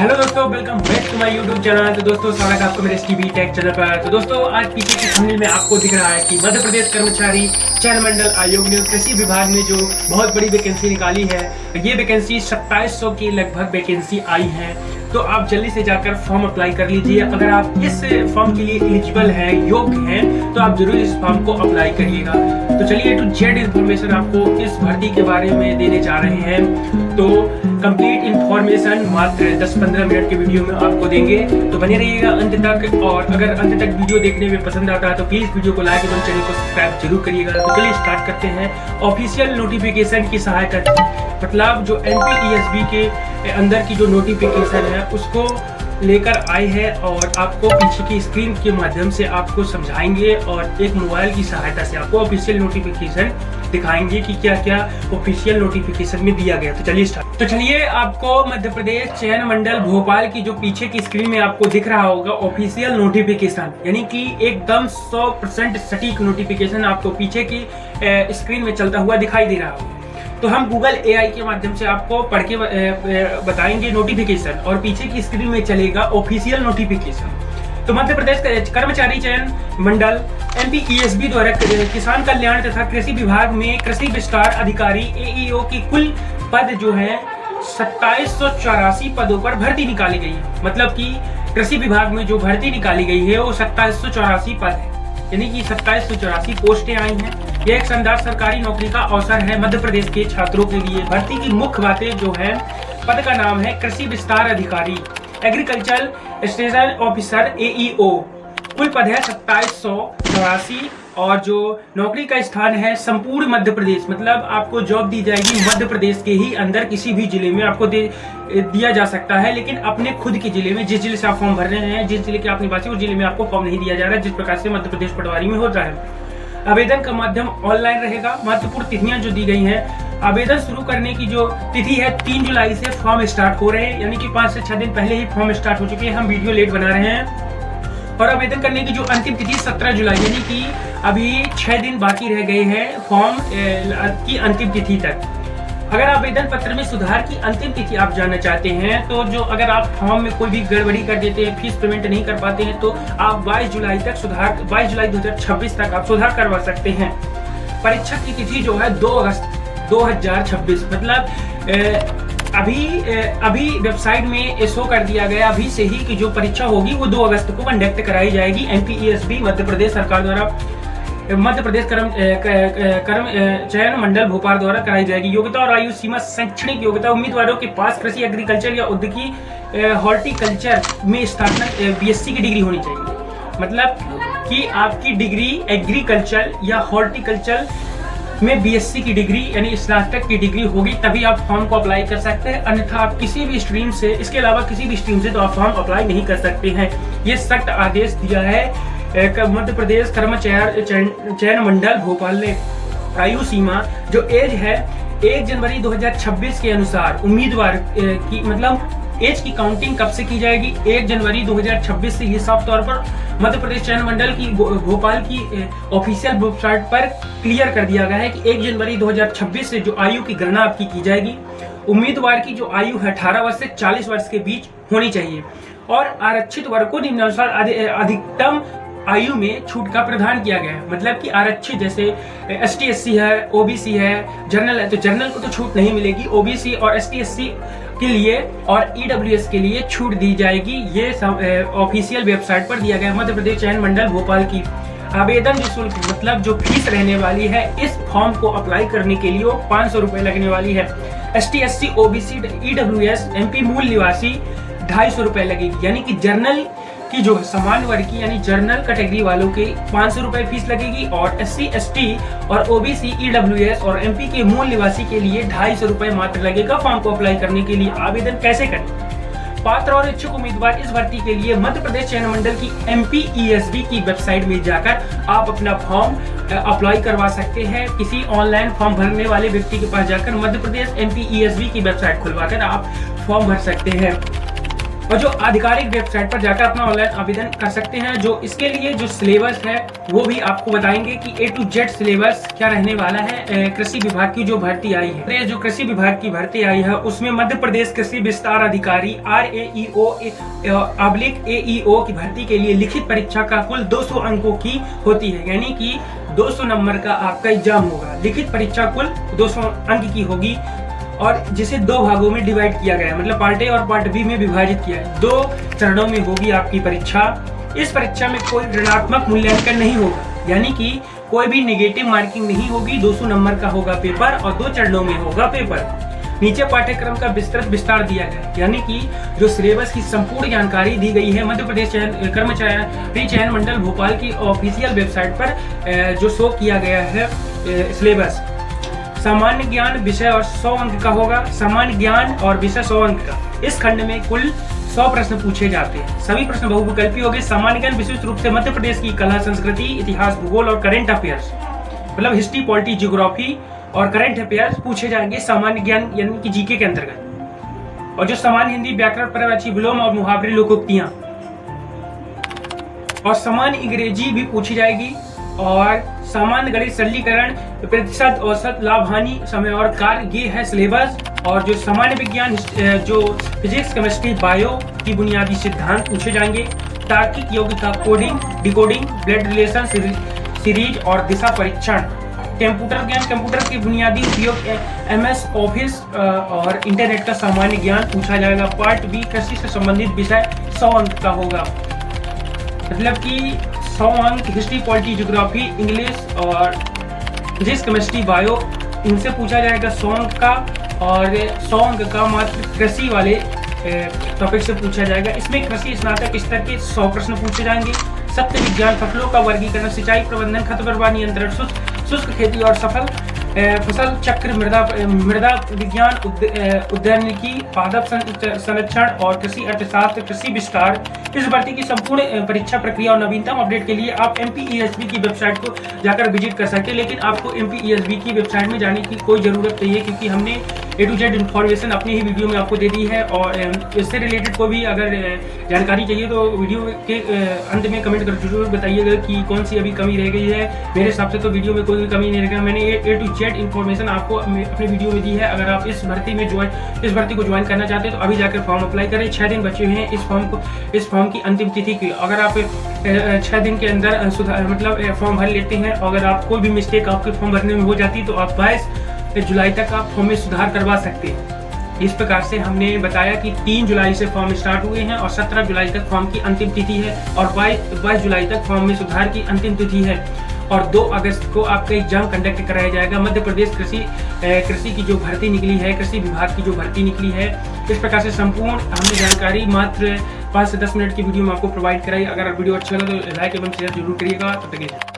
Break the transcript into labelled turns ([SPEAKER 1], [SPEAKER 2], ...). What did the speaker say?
[SPEAKER 1] Hello दोस्तों, welcome back to my YouTube channel. तो दोस्तों, स्वागत है आपको मेरे टीवी टेक चैनल पर। तो दोस्तों, आज पीछे की थंबनेल में आपको दिख रहा है कि मध्य प्रदेश कर्मचारी चयन मंडल आयोग ने कृषि विभाग में जो बहुत बड़ी वैकेंसी निकाली है, ये वैकेंसी 2700 की लगभग वैकेंसी आई है। तो आप जल्दी से जाकर फॉर्म अप्लाई कर लीजिए। अगर आप इस फॉर्म के लिए एलिजिबल हैं, योग्य हैं, तो आप जरूर इस फॉर्म को अप्लाई करिएगा। तो चलिए टू जेड इन्फॉर्मेशन आपको इस भर्ती के बारे में देने जा रहे हैं। तो कंप्लीट इन्फॉर्मेशन मात्र 10-15 मिनट के वीडियो में आपको देंगे, तो बने रहिएगा अंत तक। और अगर अंत तक वीडियो देखने में पसंद आता है तो प्लीज वीडियो को लाइक एवं चैनल को सब्सक्राइब जरूर करिएगा। तो चलिए स्टार्ट करते हैं। ऑफिशियल नोटिफिकेशन की सहायता, मतलब जो NPESB के अंदर की जो नोटिफिकेशन है उसको लेकर आए हैं और आपको पीछे की स्क्रीन के माध्यम से आपको समझाएंगे और एक मोबाइल की सहायता से आपको ऑफिशियल नोटिफिकेशन दिखाएंगे कि क्या क्या ऑफिशियल नोटिफिकेशन में दिया गया। तो चलिए स्टार्ट। तो चलिए, आपको मध्य प्रदेश चयन मंडल भोपाल की जो पीछे की स्क्रीन में आपको दिख रहा होगा ऑफिशियल नोटिफिकेशन, यानी कि एकदम 100% सटीक नोटिफिकेशन आपको पीछे की स्क्रीन में चलता हुआ दिखाई दे रहा होगा। तो हम गूगल AI के माध्यम से आपको पढ़ के बताएंगे नोटिफिकेशन, और पीछे की स्क्रीन में चलेगा ऑफिशियल नोटिफिकेशन। तो मध्य प्रदेश कर्मचारी चयन मंडल NPESB द्वारा किसान कल्याण तथा कृषि विभाग में कृषि विस्तार अधिकारी AEO की कुल पद जो है 2784 पदों पर भर्ती निकाली गई है। मतलब कि कृषि विभाग में जो भर्ती निकाली गई है वो 2784 पद है, यानी कि 2784 पोस्टें आई हैं। यह एक शानदार सरकारी नौकरी का अवसर है मध्य प्रदेश के छात्रों के लिए। भर्ती की मुख्य बातें जो है, पद का नाम है कृषि विस्तार अधिकारी, एग्रीकल्चर एक्सटेंशन ऑफिसर AEO। कुल पद है 2784 और जो नौकरी का स्थान है संपूर्ण मध्य प्रदेश, मतलब आपको जॉब दी जाएगी मध्य प्रदेश के ही अंदर किसी भी जिले में आपको दिया जा सकता है, लेकिन अपने खुद के जिले में, जिस जिले से आप फॉर्म भर रहे हैं, जिस जिले के आप निवासी उस जिले में आपको फॉर्म नहीं दिया जा रहा है, जिस प्रकार से मध्य प्रदेश पटवारी में होता है। आवेदन का माध्यम ऑनलाइन रहेगा। महत्वपूर्ण तिथियां जो दी गई हैं, आवेदन शुरू करने की जो तिथि है 3 जुलाई से फॉर्म स्टार्ट हो रहे हैं, यानी कि 5 से 6 दिन पहले ही फॉर्म स्टार्ट हो चुके हैं। हम वीडियो लेट बना रहे हैं। और आवेदन करने की जो अंतिम तिथि 17 जुलाई, यानी कि अभी 6 दिन बाकी रह गए हैं फॉर्म की अंतिम तिथि तक। अगर आवेदन पत्र में सुधार की अंतिम तिथि आप जानना चाहते हैं, तो जो अगर आप फॉर्म में कोई भी गड़बड़ी कर देते हैं, फीस पेमेंट नहीं कर पाते हैं, तो आप 22 जुलाई 2026 तक आप सुधार करवा सकते हैं। परीक्षा की तिथि जो है 2 अगस्त 2026, मतलब अभी वेबसाइट में शो कर दिया गया अभी से ही कि जो परीक्षा होगी वो 2 अगस्त को कंडक्ट कराई जाएगी। NPESB मध्य प्रदेश सरकार द्वारा, मध्य प्रदेश कर्म चयन मंडल भोपाल द्वारा कराई जाएगी। योग्यता और आयु सीमा, शैक्षणिक योग्यता, उम्मीदवारों के पास कृषि, एग्रीकल्चर या उद्योगी हॉर्टिकल्चर में स्नातक BSc की डिग्री होनी चाहिए। मतलब कि आपकी डिग्री एग्रीकल्चर या हॉर्टिकल्चर में BSc की डिग्री यानी स्नातक की डिग्री होगी, तभी आप फॉर्म को अप्लाई कर सकते हैं। अन्यथा आप किसी भी स्ट्रीम से, इसके अलावा किसी भी स्ट्रीम से तो आप फॉर्म अप्लाई नहीं कर सकते हैं। ये सख्त आदेश दिया है मध्य प्रदेश कर्मचारी चयन मंडल भोपाल ने। आयु सीमा जो एज है 1 जनवरी 2026 के अनुसार उम्मीदवार की, मतलब एज की काउंटिंग कब से की जाएगी, 1 जनवरी 2026 से। ये साफ तौर पर मध्य प्रदेश चयन मंडल की भोपाल की ऑफिशियल वेबसाइट पर क्लियर कर दिया गया है कि 1 जनवरी 2026 से जो आयु की गणना आपकी की जाएगी। उम्मीदवार की जो आयु है 18 वर्ष से 40 वर्ष के बीच होनी चाहिए। और आरक्षित वर्ग को निम्नानुसार अधिकतम आयु में छूट का प्रावधान किया गया है। मतलब कि आरक्षित जैसे ST SC है, OBC है, जनरल है, तो जनरल को तो छूट नहीं मिलेगी। OBC और ST SC के लिए और EWS के लिए छूट दी जाएगी। ये ऑफिशियल वेबसाइट पर दिया गया मध्य प्रदेश चयन मंडल भोपाल की। आवेदन जो शुल्क, मतलब जो फीस रहने वाली है इस फॉर्म को अप्लाई करने के लिए वो 500 रुपए लगने वाली है। ST SC OBC EWS MP मूल निवासी 250 रुपए लगेगी, यानी कि जर्नल की जो सामान्य वर्ग की यानी जर्नल कैटेगरी वालों के 500 रुपए फीस लगेगी, और SC ST और OBC EWS और MP के मूल निवासी के लिए 250 रुपए मात्र लगेगा फॉर्म को अप्लाई करने के लिए। आवेदन कैसे करें? पात्र और इच्छुक उम्मीदवार इस भर्ती के लिए मध्य प्रदेश चयन मंडल की NPESB की वेबसाइट में जाकर आप अपना फॉर्म अप्लाई करवा सकते हैं। किसी ऑनलाइन फॉर्म भरने वाले व्यक्ति के पास जाकर मध्य प्रदेश NPESB की वेबसाइट खुलवाकर आप फॉर्म भर सकते हैं। और जो आधिकारिक वेबसाइट पर जाकर अपना ऑनलाइन आवेदन कर सकते हैं। जो इसके लिए जो सिलेबस है वो भी आपको बताएंगे कि A to Z सिलेबस क्या रहने वाला है। कृषि विभाग की जो भर्ती आई है, जो कृषि विभाग की भर्ती आई है उसमें मध्य प्रदेश कृषि विस्तार अधिकारी RAEO/AEO की भर्ती के लिए लिखित परीक्षा का कुल 200 अंकों की होती है, यानी कि 200 नंबर का आपका एग्जाम होगा। लिखित परीक्षा कुल 200 अंक की होगी और जिसे 2 भागों में डिवाइड किया गया है, मतलब पार्ट ए और पार्ट बी में विभाजित किया है। 2 चरणों में होगी आपकी परीक्षा। इस परीक्षा में कोई ऋणात्मक मूल्यांकन नहीं होगा, यानी कि कोई भी नेगेटिव मार्किंग नहीं होगी। 200 नंबर का होगा पेपर और 2 चरणों में होगा पेपर। नीचे पाठ्यक्रम का विस्तृत विस्तार दिया गया है, यानी कि जो सिलेबस की संपूर्ण जानकारी दी गई है मध्य प्रदेश कर्मचारी चयन मंडल भोपाल की ऑफिशियल वेबसाइट पर जो शो किया गया है सिलेबस। सामान्य ज्ञान विषय और 100 अंक का होगा। सामान्य ज्ञान और विषय 100 अंक का। इस खंड में कुल 100 प्रश्न पूछे जाते हैं। सभी प्रश्न बहुविकल्पी होंगे। सामान्य ज्ञान विशेष रूप से मध्य प्रदेश की कला, संस्कृति, इतिहास, भूगोल और करंट अफेयर्स, मतलब हिस्ट्री, पॉलिटी, ज्योग्राफी और करंट अफेयर्स पूछे जाएंगे सामान्य ज्ञान यानी कि जीके के अंतर्गत। और जो सामान्य हिंदी, व्याकरण, पर्यायवाची, विलोम और मुहावरे, लोकोक्तियां और सामान्य अंग्रेजी भी पूछी जाएगी। और सामान्य गणित, सरलीकरण, प्रतिशत, औसत, लाभ, हानि, समय और कार्य, ये है सिलेबस। और जो सामान्य विज्ञान, जो फिजिक्स, केमिस्ट्री, बायो की बुनियादी सिद्धांत पूछे जाएंगे। तार्किक योग्यता, coding, decoding, blood relation series और दिशा परीक्षण। कंप्यूटर ज्ञान, कंप्यूटर के बुनियादी उपयोग, MS ऑफिस और इंटरनेट का सामान्य ज्ञान पूछा जाएगा। पार्ट बी कृषि से संबंधित विषय 100 अंक का होगा, मतलब कि 100 अंक हिस्ट्री, पॉलिटी, ज्योग्राफी, इंग्लिश और फिजिक्स, केमिस्ट्री, बायो, इनसे पूछा जाएगा 100 अंक का। और 100 अंक का मात्र कृषि वाले टॉपिक से पूछा जाएगा। इसमें कृषि स्नातक स्तर के 100 प्रश्न पूछे जाएंगे। सत्य विज्ञान, फसलों का वर्गीकरण, सिंचाई प्रबंधन, खरपतवार नियंत्रण, शुष्क खेती और सफल फसल चक्र, मृदा विज्ञान, उद्यानिकी, पादप संरक्षण और कृषि अर्थशास्त्र, कृषि विस्तार। इस भर्ती की संपूर्ण परीक्षा प्रक्रिया और नवीनतम अपडेट के लिए आप MPESB की वेबसाइट को जाकर विजिट कर सकते हैं। लेकिन आपको MPESB की वेबसाइट में जाने की कोई ज़रूरत नहीं है, क्योंकि हमने A to Z इन्फॉर्मेशन अपनी ही वीडियो में आपको दे दी है। और इससे रिलेटेड कोई भी अगर जानकारी चाहिए तो वीडियो के अंत में कमेंट कर जरूर बताइएगा कि कौन सी अभी कमी रह गई है। मेरे हिसाब से तो वीडियो में कोई भी कमी नहीं रहेगा। मैंने A to Z इन्फॉर्मेशन आपको अपनी वीडियो में दी है। अगर आप इस भर्ती को ज्वाइन करना चाहते हैं तो अभी जाकर फॉर्म अप्लाई करें। 6 दिन बचे हुए हैं इस फॉर्म की अंतिम तिथि की। अगर आप 6 दिन के अंदर मतलब फॉर्म भर लेते हैं, अगर आप कोई भी मिस्टेक आपके फॉर्म भरने में हो जाती है तो आप 22 जुलाई तक आप फॉर्म में सुधार करवा सकते हैं। इस प्रकार से हमने बताया कि 3 जुलाई से फॉर्म स्टार्ट हुए हैं और 17 जुलाई तक फॉर्म की अंतिम तिथि है और 22 जुलाई तक फॉर्म में सुधार की अंतिम तिथि है। और 2 अगस्त को आपका एग्जाम कंडक्ट कराया जाएगा। मध्य प्रदेश कृषि की जो भर्ती निकली है, कृषि विभाग की जो भर्ती निकली है, इस प्रकार से संपूर्ण हमने जानकारी मात्र 5 से 10 मिनट की वीडियो में आपको प्रोवाइड कराई। अगर वीडियो अच्छा लगा तो लाइक एवं शेयर जरूर करिएगा। तब तक